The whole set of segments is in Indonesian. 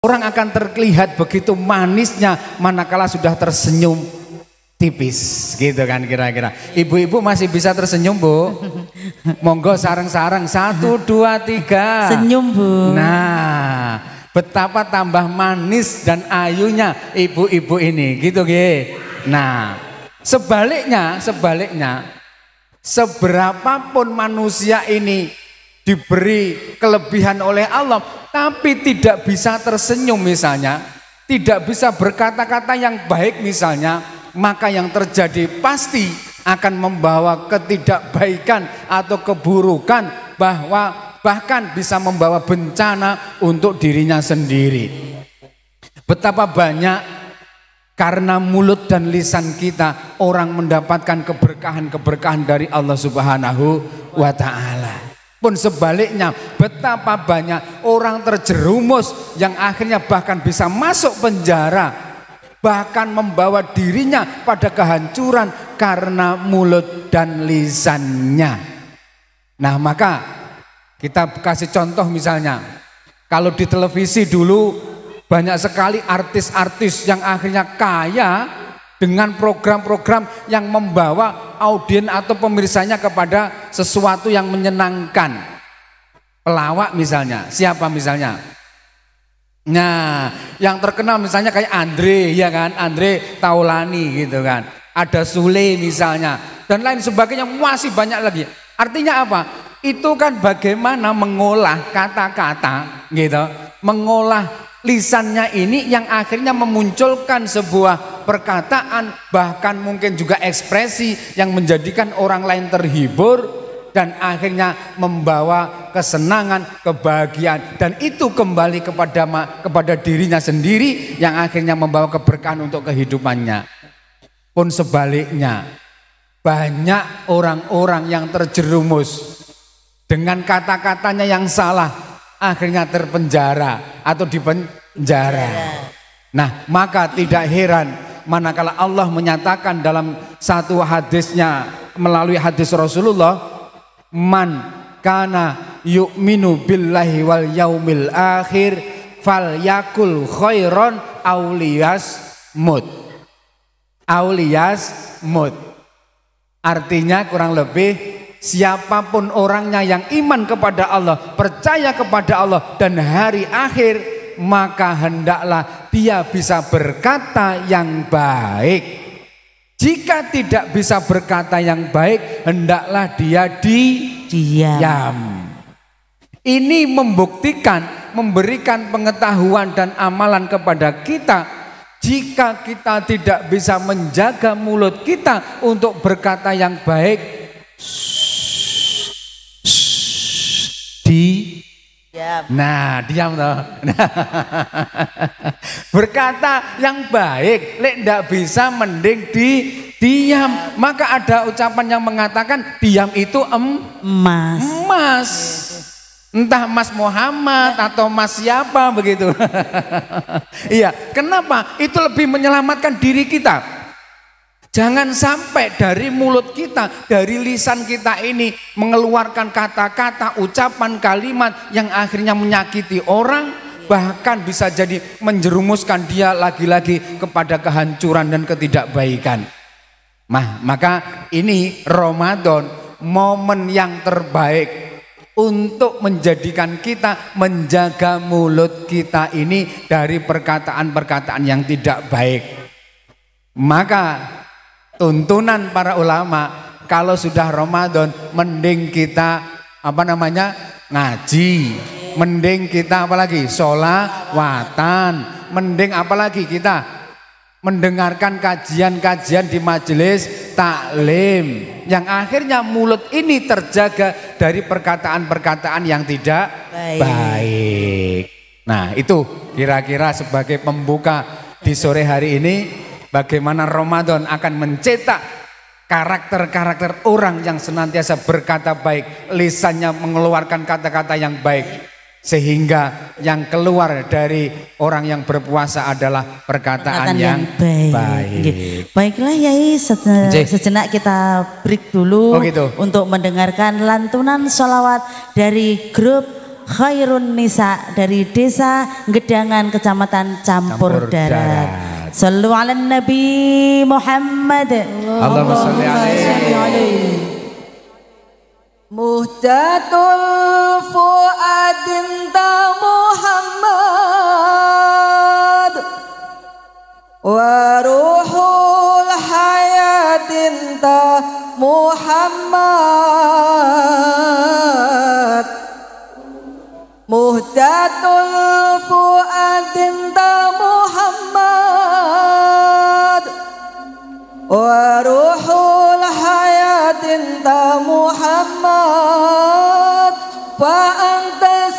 Orang akan terlihat begitu manisnya manakala sudah tersenyum tipis, gitu kan kira-kira. Ibu-ibu masih bisa tersenyum, Bu? Monggo sareng-sareng, 1, 2, 3. Senyum, Bu. Nah, betapa tambah manis dan ayunya ibu-ibu ini, gitu ge. Nah, sebaliknya, seberapapun manusia ini diberi kelebihan oleh Allah, tapi tidak bisa tersenyum misalnya, tidak bisa berkata-kata yang baik misalnya, maka yang terjadi pasti akan membawa ketidakbaikan atau keburukan, bahkan bisa membawa bencana untuk dirinya sendiri. Betapa banyak karena mulut dan lisan kita orang mendapatkan keberkahan-keberkahan dari Allah Subhanahu wa Ta'ala. Pun sebaliknya, betapa banyak orang terjerumus yang akhirnya bahkan bisa masuk penjara, bahkan membawa dirinya pada kehancuran karena mulut dan lisannya. Nah, maka kita kasih contoh misalnya, kalau di televisi dulu banyak sekali artis-artis yang akhirnya kaya dengan program-program yang membawa audien atau pemirsanya kepada sesuatu yang menyenangkan. Pelawak misalnya, siapa misalnya? Nah, yang terkenal misalnya kayak Andre, ya kan, Andre Taulani gitu kan. Ada Sule misalnya dan lain sebagainya, masih banyak lagi. Artinya apa? Itu kan bagaimana mengolah kata-kata gitu, mengolah lisannya ini yang akhirnya memunculkan sebuah perkataan, bahkan mungkin juga ekspresi yang menjadikan orang lain terhibur dan akhirnya membawa kesenangan, kebahagiaan, dan itu kembali kepada dirinya sendiri yang akhirnya membawa keberkahan untuk kehidupannya. Pun sebaliknya, banyak orang-orang yang terjerumus dengan kata-katanya yang salah, akhirnya terpenjara atau dipenjara. Nah, maka tidak heran manakala Allah menyatakan dalam satu hadisnya melalui hadis Rasulullah, man kana yu'minu billahi wal yaumil akhir falyakul khairon auliyasmut. Auliyasmut artinya kurang lebih, siapapun orangnya yang iman kepada Allah, percaya kepada Allah dan hari akhir, maka hendaklah dia bisa berkata yang baik. Jika tidak bisa berkata yang baik, hendaklah dia diam. Ini membuktikan, memberikan pengetahuan dan amalan kepada kita. Jika kita tidak bisa menjaga mulut kita untuk berkata yang baik, nah diam toh. Berkata yang baik, lek ndak bisa mending diam. Maka ada ucapan yang mengatakan diam itu emas. Entah Mas Muhammad atau Mas siapa begitu. Iya, kenapa? Itu lebih menyelamatkan diri kita. Jangan sampai dari mulut kita, dari lisan kita ini mengeluarkan kata-kata, ucapan, kalimat yang akhirnya menyakiti orang, bahkan bisa jadi menjerumuskan dia lagi-lagi kepada kehancuran dan ketidakbaikan. Nah, maka ini Ramadan, momen yang terbaik untuk menjadikan kita menjaga mulut kita ini dari perkataan-perkataan yang tidak baik. Maka tuntunan para ulama, kalau sudah Ramadan mending kita ngaji, mending kita apalagi sholawatan, mending apalagi kita mendengarkan kajian-kajian di majelis taklim yang akhirnya mulut ini terjaga dari perkataan-perkataan yang tidak baik. Nah, itu kira-kira sebagai pembuka di sore hari ini, bagaimana Ramadan akan mencetak karakter-karakter orang yang senantiasa berkata baik, lisannya mengeluarkan kata-kata yang baik, sehingga yang keluar dari orang yang berpuasa adalah perkataan yang baik. Baiklah Yai, sejenak kita break dulu untuk mendengarkan lantunan sholawat dari grup Khairun Nisa dari Desa Gedangan Kecamatan Campur Darat. Sallu ala Nabi Muhammad. Allahumma sholli alaihi. Muhdatul fuadin ta Muhammad wa ruhul hayatin ta Muhammad. Muhdatul fuadin ta Muhammad wa ruhul hayatin ta Muhammad. Fa anta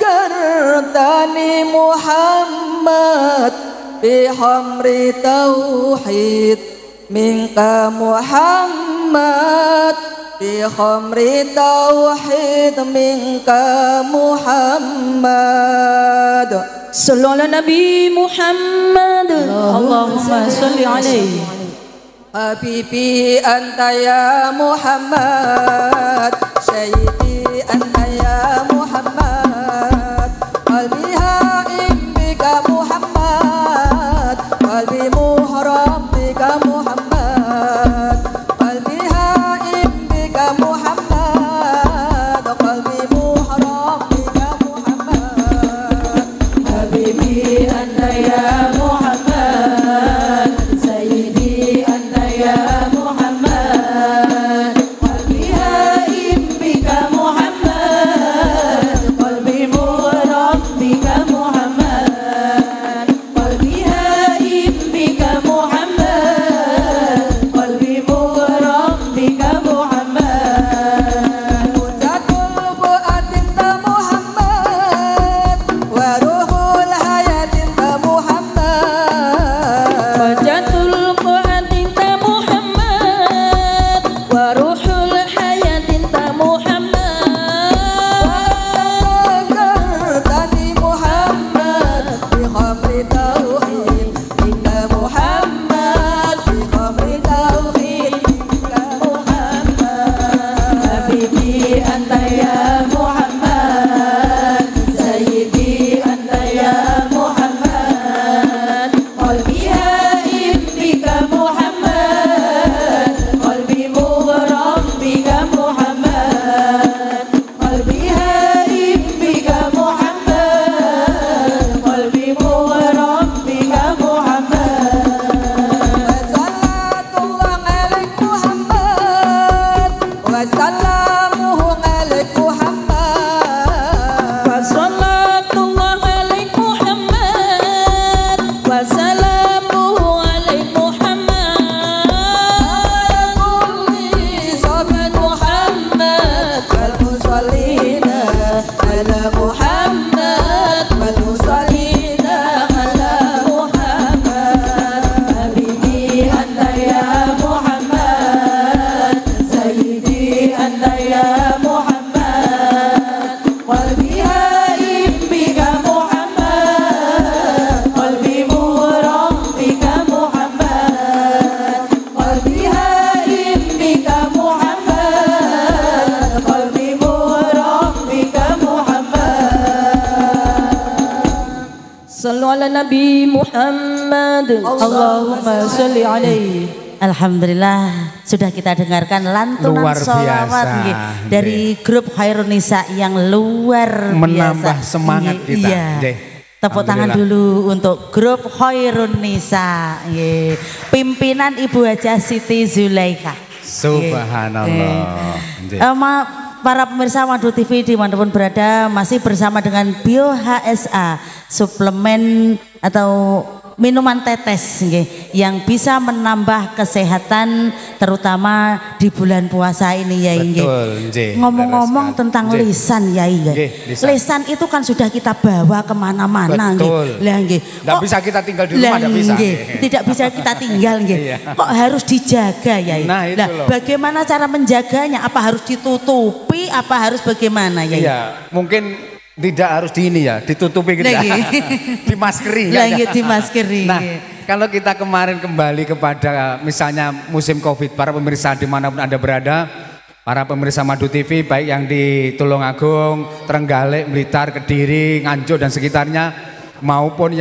sakartani Muhammad bihamri tauhid minka Muhammad bihamri tauhid minka Muhammad. Sallu ala Nabi Muhammad. Allahumma salli alaihi. Habibi anta ya Muhammad, Sayyidi anta ya Muhammad, qalbi haim bika Muhammad, qalbi muhram bika Muhammad, qalbi haim bika Muhammad, qalbi muhram bika Muhammad. Habibi anta ya Muhammad, Sayyidi anta ya Muhammad, qalbi haim bika Muhammad, qalbi muhram bika Muhammad, qalbi haim bika Muhammad, qalbi muhram bika Muhammad. Mujatul fuadin ta Muhammad wa ruhul hayatin ta Muhammad. Fajatul Fuadin ta Muhammad wa ruhul hayatin ta Muhammad. Tani Muhammad bi khamri tauhid minka Muhammad, bi khamri tauhid minka Muhammad. Habibi anta ya Muhammad, Sayyidi anta ya Muhammad, qalbi haim bika Muhammad, qalbi mughram bika Muhammad, qalbi haim bika Muhammad, qalbi mughram bika Muhammad. Sallatullah alaik Muhammad wa salamuhu alaik Muhammad. Wassalatullah alaik Muhammad wa salamuhu alaik Muhammad. Kulli sahabat Muhammad wal musallina ala Muhammad wal musallina ala Muhammad. Habibi anta ya Muhammad, Sayyidi anta ya Muhammad, qalbi haim bika Muhammad, qalbi mughram bika Muhammad, qalbi haim bika Muhammad, qalbi mughram bika Muhammad. Sallu ala Nabi Muhammad. Allahumma salli alaihi. Alhamdulillah sudah kita dengarkan lantunan Luar sholawat biasa, nggih, dari grup Khairun Nisa yang luar Menambah biasa. semangat Nggih, kita. Iya. Nggih. Tepuk tangan dulu untuk grup Khairun Nisa. Nggih. Pimpinan Ibu Hajah Siti Zulaikha. Subhanallah. Nggih. Para pemirsa Madu TV dimanapun berada, masih bersama dengan Bio HSA, suplemen atau minuman tetes nggih, yang bisa menambah kesehatan terutama di bulan puasa ini ya nggih. Betul, nggih. Ngomong-ngomong tentang Nggih. lisan ya nggih. Nggih, lisan. Lisan itu kan sudah kita bawa kemana-mana nggih. Betul. Lah nggih. Nggak bisa kita tinggal di rumah, Lah, nggak bisa. nggih. Tidak bisa kita tinggal nggih. Iya. Kok harus dijaga ya? Nah, itu loh. Bagaimana cara menjaganya? Apa harus ditutupi? Apa harus bagaimana ya? Iya, mungkin tidak harus di ini ya, ditutupi kita. Lagi. Dimaskeri. Lah ya. nggih, dimaskeri. Nah, kalau kita kemarin kembali kepada misalnya musim Covid, para pemirsa dimanapun Anda berada, para pemirsa Madu TV baik yang di Tulungagung, Trenggalek, Blitar, Kediri, Nganjuk dan sekitarnya maupun yang